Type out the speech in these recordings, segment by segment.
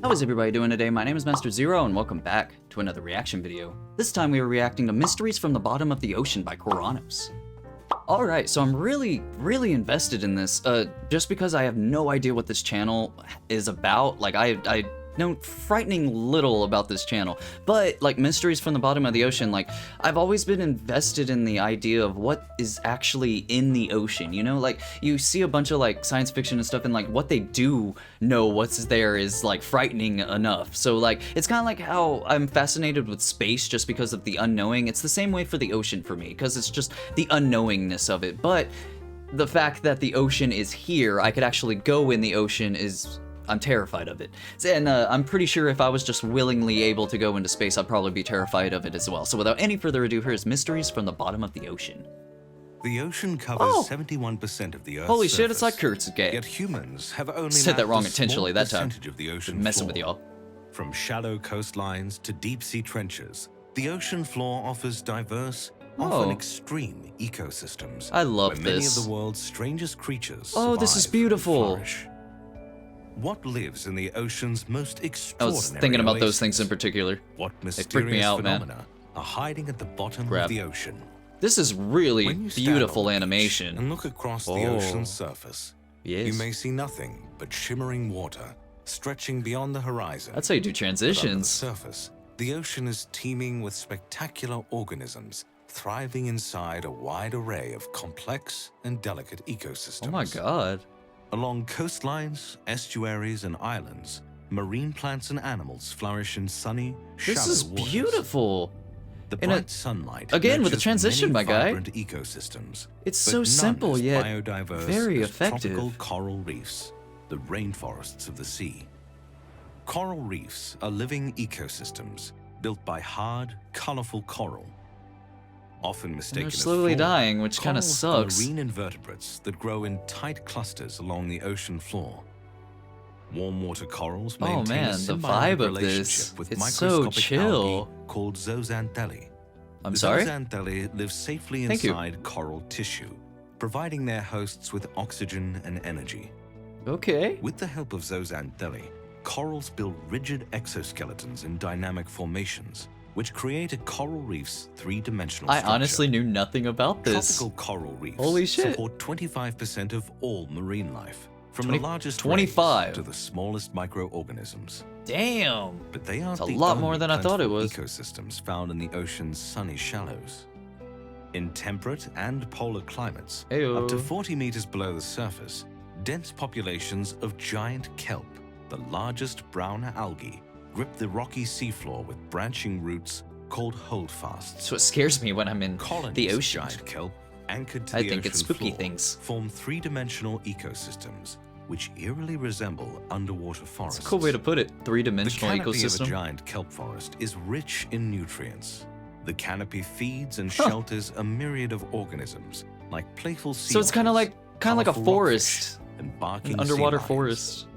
How is everybody doing today? My name is Master Zero, and welcome back to another reaction video. This time we are reacting to Mysteries from the Bottom of the Ocean by Koranos. Alright, so I'm really invested in this, just because I have no idea what this channel is about. Like, I know frightening little about this channel, but like Mysteries from the Bottom of the Ocean, like I've always been invested in the idea of what is actually in the ocean, you know? Like you see a bunch of like science fiction and stuff, and like what they do know what's there is like frightening enough. So like it's kind of like how I'm fascinated with space just because of the unknowing. It's the same way for the ocean for me, because it's just the unknowingness of it. But the fact that the ocean is here, I could actually go in the ocean, I'm terrified of it. And I'm pretty sure if I was just willingly able to go into space, I'd probably be terrified of it as well. So without any further ado, here's Mysteries from the Bottom of the Ocean. The ocean covers 71% of the Earth's Holy surface, shit, it's like Kurtzuge. Yet humans have only said that wrong mapped a intentionally small that time. percentage of the ocean Messing floor. with y'all. From shallow coastlines to deep-sea trenches, the ocean floor offers diverse, often extreme ecosystems. I love where many this. of the world's strangest creatures Oh, this is survive and beautiful. flourish. What lives in the ocean's most I extraordinary was thinking about those oases? things in particular. What They freak mysterious me out, man. phenomena are hiding at the bottom Crap. of the ocean? This is really When you stand beautiful on the beach animation. and look across the Oh. ocean's surface, Yes. you may see nothing but shimmering water stretching beyond the horizon. That's how you do But under the transitions. surface, the ocean is teeming with spectacular organisms thriving inside a wide array of complex and delicate ecosystems. Oh my god. Along coastlines, estuaries, and islands, marine plants and animals flourish in sunny, This shallow is waters. beautiful. The In a- bright sunlight again, with the nurtures transition, many my guy. vibrant ecosystems. It's but so none simple as yet biodiverse very as effective. tropical coral reefs, the rainforests of the sea. Coral reefs are living ecosystems built by hard, colorful coral. Often mistaken They're as slowly flora, dying, which kind of corals are sucks. marine invertebrates that grow in tight clusters along the ocean floor. Warm water corals Oh maintain man, a the symbiotic vibe of relationship this, with it's so microscopic chill. algae called zooxanthellae. I'm sorry? Zooxanthellae live safely Thank you. inside coral tissue, providing their hosts with oxygen and energy. Okay. With the help of zooxanthellae, corals build rigid exoskeletons in dynamic formations, which create a coral reef's three-dimensional I structure. honestly knew nothing about this. Tropical coral reefs Holy shit. support 25% of all marine life, from 20 the largest 25 rays to the smallest microorganisms. Damn. But they aren't It's a the lot more only than I thought it plentiful was. ecosystems found in the ocean's sunny shallows. In temperate and polar climates, Heyo. up to 40 meters below the surface, dense populations of giant kelp, the largest brown algae, grip the rocky seafloor with branching roots called holdfasts. That's what scares me when I'm in Colonies the of ocean. giant kelp, anchored to I the think it's ocean spooky floor, things. form three-dimensional ecosystems, which eerily resemble underwater forests. It's a cool way to put it. The Three-dimensional canopy of a ecosystem. giant kelp forest is rich in nutrients. The canopy feeds and shelters a myriad of organisms, like playful sea So it's kind of otters, like a colorful forest, rockfish, and barking an underwater sea lions. forest.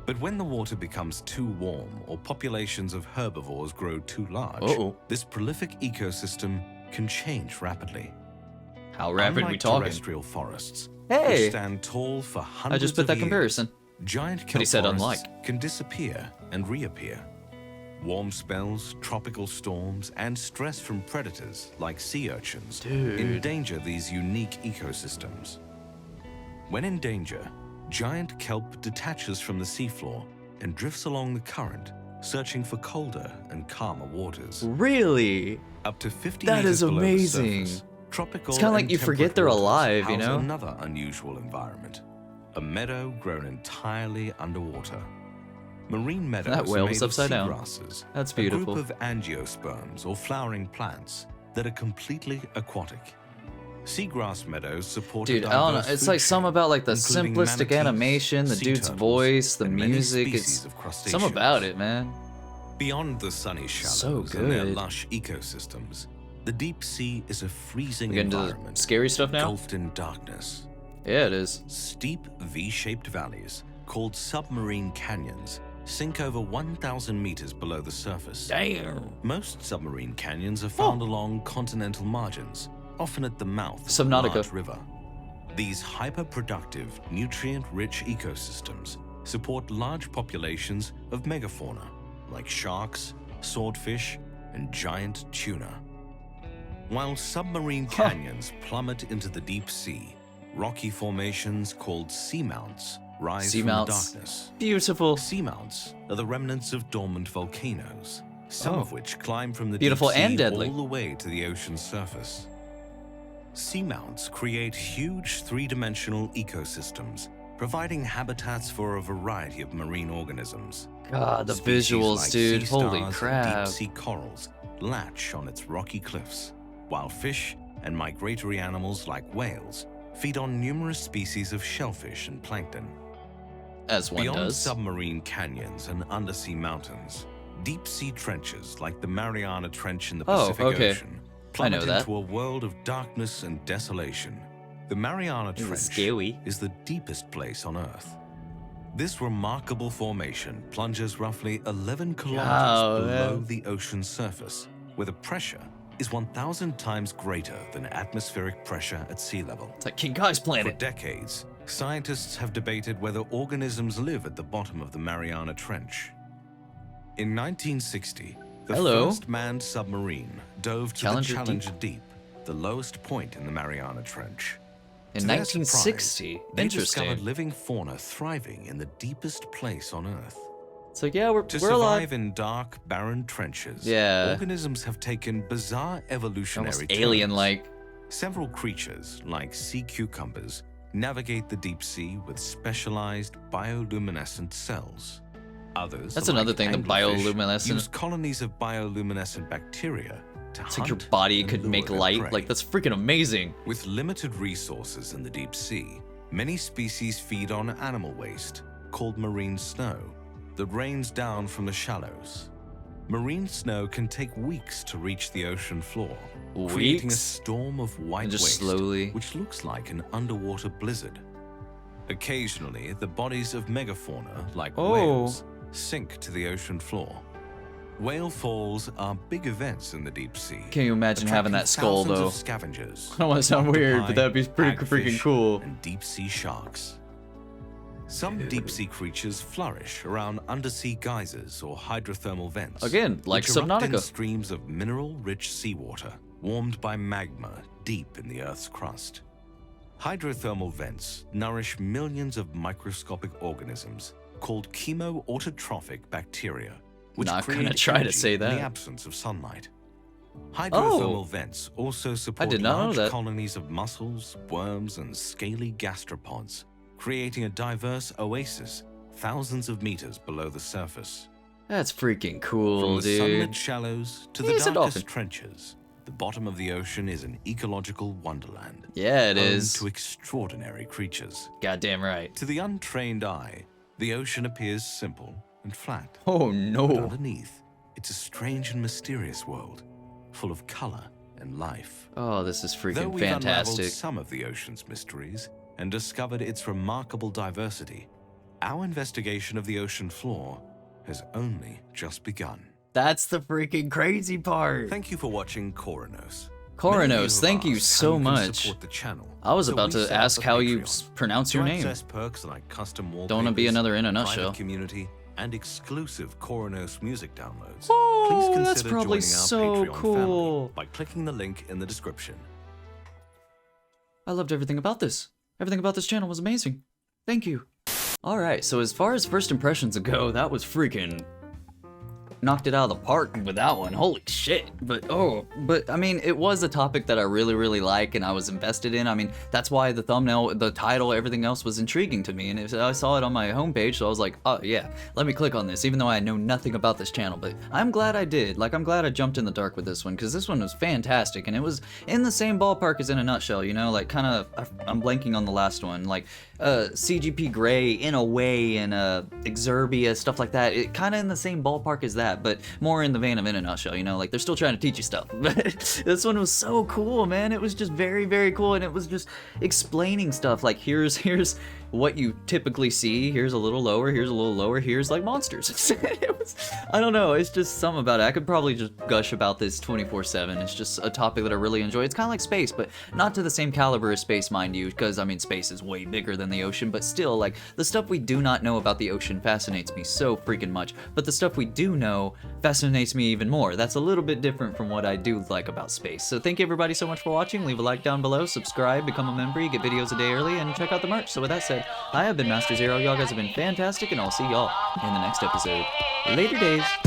But when the water becomes too warm or populations of herbivores grow too large, Uh-oh. this prolific ecosystem can change rapidly. How rapid Unlike we talking? terrestrial forests, Hey! which stand tall for hundreds I just put of that years, comparison. giant But he kelp said forests unlike. can disappear and reappear. Warm spells, tropical storms, and stress from predators like sea urchins Dude. endanger these unique ecosystems. When in danger, giant kelp detaches from the seafloor and drifts along the current, searching for colder and calmer waters. Really? Up to 50 That meters is below the amazing. surface, tropical It's kinda like and you forget temperate they're waters alive, you house know? Another unusual environment, a meadow grown entirely underwater. Marine meadows That whale are was made of upside down. seagrasses, That's a beautiful. group of angiosperms or flowering plants that are completely aquatic. Seagrass meadows support Dude, a I don't know. diverse It's food like some chain, about like the including simplistic manatees, animation, the sea dude's turtles, voice, the and many music. species It's of some crustaceans. about it, man. Beyond the sunny shallows So and their good. lush ecosystems, the deep sea is a freezing We get into the environment, scary stuff now? engulfed in darkness. Yeah, it is. Steep V-shaped valleys, called submarine canyons, sink over 1,000 meters below the surface. Damn. Most submarine canyons are found along continental margins, often at the mouth of a Subnautica. large river. These hyper-productive, nutrient-rich ecosystems support large populations of megafauna like sharks, swordfish, and giant tuna. While submarine canyons plummet into the deep sea, rocky formations called seamounts rise from the darkness. Beautiful. Seamounts are the remnants of dormant volcanoes, some of which climb from the Beautiful deep sea and deadly. all the way to the ocean's surface. Seamounts create huge three-dimensional ecosystems, providing habitats for a variety of marine organisms. God, the Species visuals, like dude. sea Holy stars and crap. deep-sea corals latch on its rocky cliffs, while fish and migratory animals like whales feed on numerous species of shellfish and plankton. As one Beyond does. submarine canyons and undersea mountains, deep-sea trenches like the Mariana Trench in the Pacific Ocean I know plummet that. into a world of darkness and desolation. The Mariana This is Trench scary. is the deepest place on Earth. This remarkable formation plunges roughly 11 kilometers Oh, below man. the ocean's surface, where the pressure is 1,000 times greater than atmospheric pressure at sea level. It's like King Kai's For planet. decades, scientists have debated whether organisms live at the bottom of the Mariana Trench. In 1960, the Hello. first manned submarine dove to Challenger the Challenger Deep, the lowest point in the Mariana Trench. In To their 1960. surprise, they discovered Interesting. living fauna thriving in the deepest place on Earth. It's like, yeah, we're To alive. survive in dark, barren trenches, Yeah. organisms have taken bizarre evolutionary Almost turns. alien-like. Several creatures, like sea cucumbers, navigate the deep sea with specialized bioluminescent cells. Others, That's another like thing, the anglerfish, bioluminescent. use colonies of bioluminescent bacteria to It's hunt like your body and could lure make their light. prey. Like, that's freaking amazing. With limited resources in the deep sea, many species feed on animal waste, called marine snow, that rains down from the shallows. Marine snow can take weeks to reach the ocean floor, creating a Weeks? storm of white And just waste, slowly. which looks like an underwater blizzard. Occasionally, the bodies of megafauna, like Oh. whales, sink to the ocean floor. Whale falls are big events in the deep sea. Can you imagine having that skull, attracting though? thousands of scavengers. I don't want to sound weird, but octopi, that'd be pretty freaking hagfish, cool. And deep-sea sharks. Some deep-sea creatures flourish around undersea geysers or hydrothermal vents. Again, like which erupt in Subnautica. streams of mineral-rich seawater, warmed by magma deep in the Earth's crust. Hydrothermal vents nourish millions of microscopic organisms called chemoautotrophic bacteria, which Not gonna create try to energy say in the that. absence of sunlight. Hydrothermal Oh. vents also support did not know large that. colonies of mussels, worms, and scaly gastropods, creating a diverse oasis thousands of meters below the surface. That's freaking cool, From the dude. sunlit shallows to the He's a dolphin. darkest trenches, the bottom of the ocean is an ecological wonderland. Yeah, it home is. to extraordinary creatures. Goddamn right. To the untrained eye, the ocean appears simple and flat. Oh But no. underneath, it's a strange and mysterious world, full of color and life. Oh, this is Though freaking we've unraveled fantastic. some of the ocean's mysteries and discovered its remarkable diversity, our investigation of the ocean floor has only just begun. That's the freaking crazy part. Thank you for watching Koranos. Koranos, Many of you thank have you asked so how you can much. support the channel, I was so about we to set up ask a how you Patreon pronounce your to name. access perks like custom wallpapers, Don't wanna be another in a private nutshell. community, and exclusive Koranos music downloads. Oh, Please consider that's probably joining our so Patreon cool. family by clicking the link in the description. I loved everything about this. Everything about this channel was amazing. Thank you. Alright, so as far as first impressions go, that was freaking knocked it out of the park with that one. Holy shit. But I mean, it was a topic that I really like and I was invested in. I mean, that's why the thumbnail, the title, everything else was intriguing to me. And I saw it on my homepage, so I was like, oh yeah, let me click on this, even though I know nothing about this channel. But I'm glad I did. Like, I'm glad I jumped in the dark with this one, because this one was fantastic. And it was in the same ballpark as In a Nutshell, you know? Like, kind of, I'm blanking on the last one. Like, CGP Grey, in a way, and Exerbia, stuff like that. It kind of in the same ballpark as that. that, but more in the vein of In a Nutshell, you know, like they're still trying to teach you stuff. But this one was so cool, man. It was just very, very cool, and it was just explaining stuff like here's what you typically see. Here's a little lower, here's a little lower, here's like monsters. It was, I don't know, it's just something about it. I could probably just gush about this 24/7. It's just a topic that I really enjoy. It's kind of like space, but not to the same caliber as space, mind you, because I mean space is way bigger than the ocean, but still, like, the stuff we do not know about the ocean fascinates me so freaking much, but the stuff we do know fascinates me even more. That's a little bit different from what I do like about space. So thank you everybody so much for watching. Leave a like down below, subscribe, become a member, you get videos a day early, and check out the merch. So with that said, I have been Master Zero. Y'all guys have been fantastic, and I'll see y'all in the next episode. Later days.